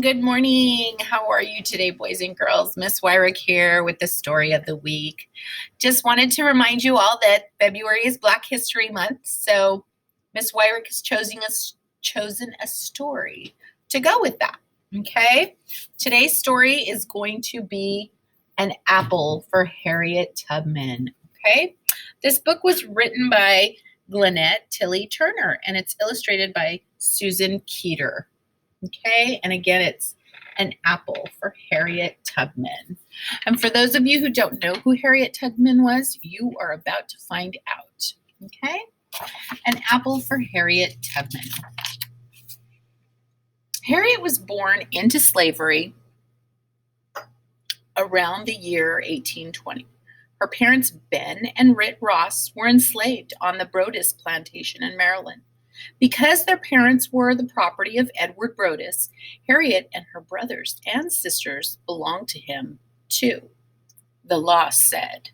Good morning. How are you today, boys and girls? Miss Wyrick here with the story of the week. Just wanted to remind you all that February is Black History Month, so Miss Wyrick has chosen a story to go with that. Okay? Today's story is going to be An Apple for Harriet Tubman. Okay? This book was written by Glenette Tilly Turner, and it's illustrated by Susan Keeter. Okay, and again, it's An Apple for Harriet Tubman. And for those of you who don't know who Harriet Tubman was, you are about to find out. Okay, An Apple for Harriet Tubman. Harriet was born into slavery around the year 1820. Her parents, Ben and Rit Ross, were enslaved on the Brodess plantation in Maryland. Because their parents were the property of Edward Brodess, Harriet and her brothers and sisters belonged to him too, the law said.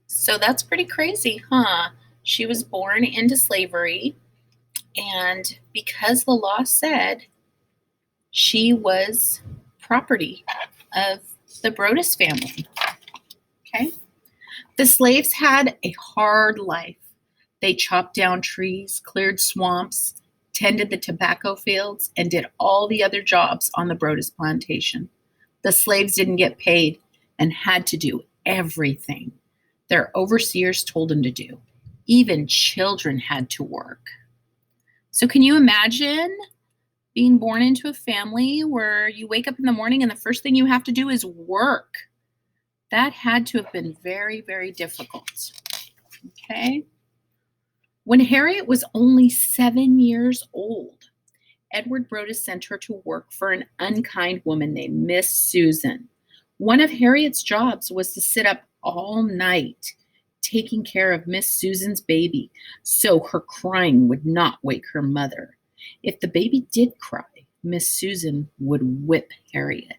So that's pretty crazy, huh? She was born into slavery, and because the law said, she was property of the Brodess family. Okay? The slaves had a hard life. They chopped down trees, cleared swamps, tended the tobacco fields, and did all the other jobs on the Brodess plantation. The slaves didn't get paid and had to do everything their overseers told them to do. Even children had to work. So can you imagine being born into a family where you wake up in the morning and the first thing you have to do is work? That had to have been very, very difficult. Okay? When Harriet was only 7 years old, Edward Brodess sent her to work for an unkind woman named Miss Susan. One of Harriet's jobs was to sit up all night taking care of Miss Susan's baby so her crying would not wake her mother. If the baby did cry, Miss Susan would whip Harriet.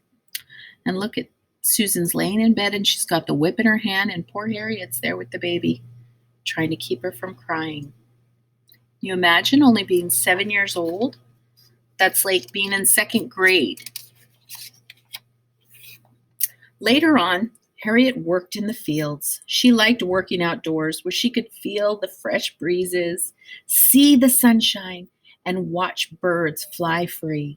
And look at Susan's laying in bed and she's got the whip in her hand, and poor Harriet's there with the baby trying to keep her from crying. You imagine only being 7 years old? That's like being in second grade. Later on, Harriet worked in the fields. She liked working outdoors where she could feel the fresh breezes, see the sunshine, and watch birds fly free.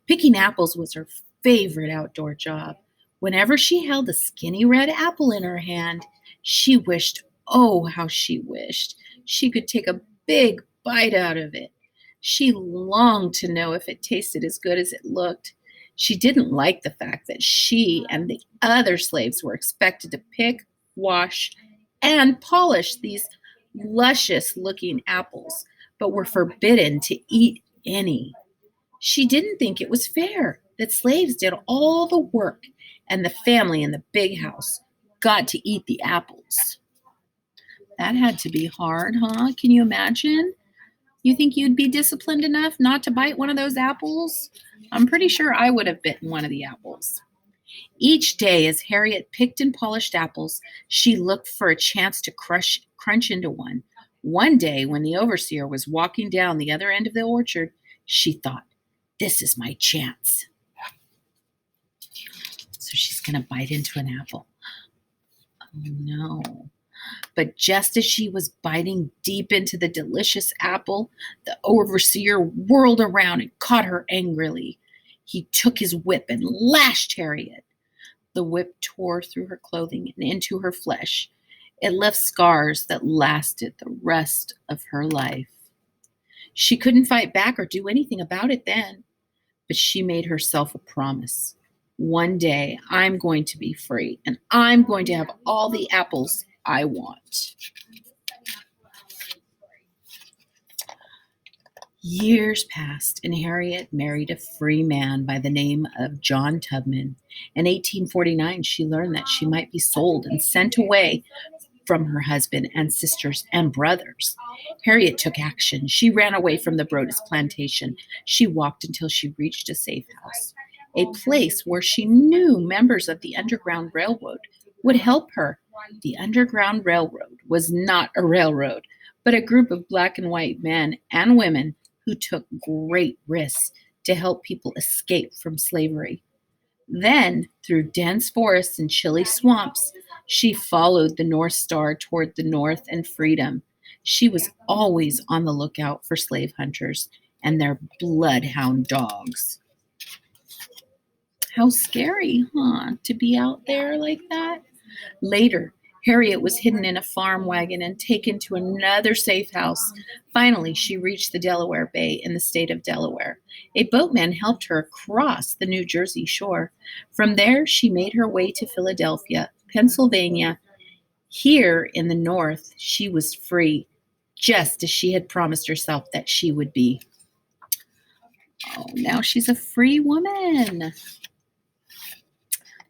Picking apples was her favorite outdoor job. Whenever she held a skinny red apple in her hand, she wished, oh, how she wished, she could take a big bite out of it. She longed to know if it tasted as good as it looked. She didn't like the fact that she and the other slaves were expected to pick, wash, and polish these luscious-looking apples, but were forbidden to eat any. She didn't think it was fair that slaves did all the work and the family in the big house got to eat the apples. That had to be hard, huh? Can you imagine? You think you'd be disciplined enough not to bite one of those apples? I'm pretty sure I would have bitten one of the apples. Each day, as Harriet picked and polished apples, she looked for a chance to crunch into one. One day, when the overseer was walking down the other end of the orchard, she thought, this is my chance. So she's going to bite into an apple. Oh, no. But just as she was biting deep into the delicious apple, the overseer whirled around and caught her angrily. He took his whip and lashed Harriet. The whip tore through her clothing and into her flesh. It left scars that lasted the rest of her life. She couldn't fight back or do anything about it then, but she made herself a promise. One day I'm going to be free, and I'm going to have all the apples I want. Years passed, and Harriet married a free man by the name of John Tubman. In 1849, she learned that she might be sold and sent away from her husband and sisters and brothers. Harriet took action. She ran away from the Brodess plantation. She walked until she reached a safe house, a place where she knew members of the Underground Railroad would help her. The Underground Railroad was not a railroad, but a group of black and white men and women who took great risks to help people escape from slavery. Then, through dense forests and chilly swamps, she followed the North Star toward the north and freedom. She was always on the lookout for slave hunters and their bloodhound dogs. How scary, huh, to be out there like that? Later, Harriet was hidden in a farm wagon and taken to another safe house. Finally, she reached the Delaware Bay in the state of Delaware. A boatman helped her across the New Jersey shore. From there, she made her way to Philadelphia, Pennsylvania. Here in the north, she was free, just as she had promised herself that she would be. Oh, now she's a free woman.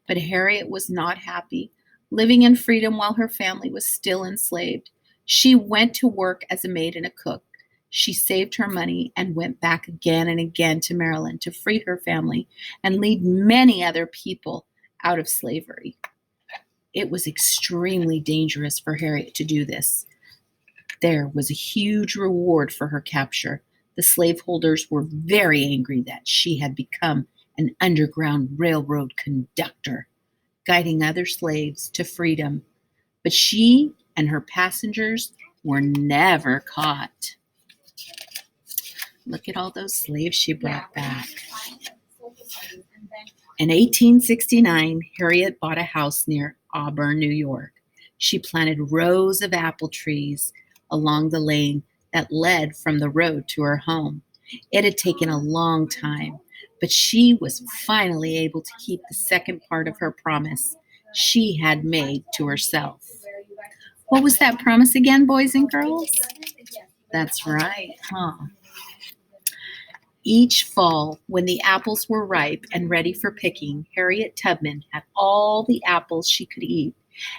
But Harriet was not happy, living in freedom while her family was still enslaved. She went to work as a maid and a cook. She saved her money and went back again and again to Maryland to free her family and lead many other people out of slavery. It was extremely dangerous for Harriet to do this. There was a huge reward for her capture. The slaveholders were very angry that she had become an Underground Railroad conductor, guiding other slaves to freedom. But she and her passengers were never caught. Look at all those slaves she brought back. In 1869, Harriet bought a house near Auburn, New York. She planted rows of apple trees along the lane that led from the road to her home. It had taken a long time, but she was finally able to keep the second part of her promise she had made to herself. What was that promise again, boys and girls? That's right, huh? Each fall, when the apples were ripe and ready for picking, Harriet Tubman had all the apples she could eat,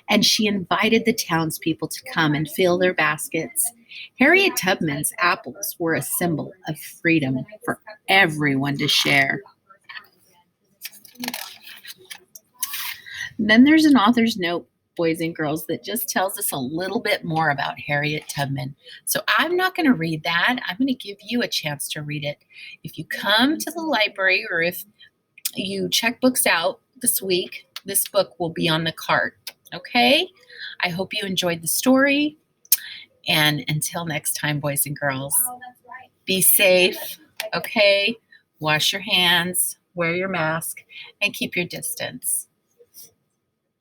and she invited the townspeople to come and fill their baskets. Harriet Tubman's apples were a symbol of freedom for everyone to share. Then there's an author's note, boys and girls, that just tells us a little bit more about Harriet Tubman. So I'm not going to read that. I'm going to give you a chance to read it. If you come to the library or if you check books out this week, this book will be on the cart. Okay? I hope you enjoyed the story. And until next time, boys and girls, be safe, okay? Wash your hands, wear your mask, and keep your distance.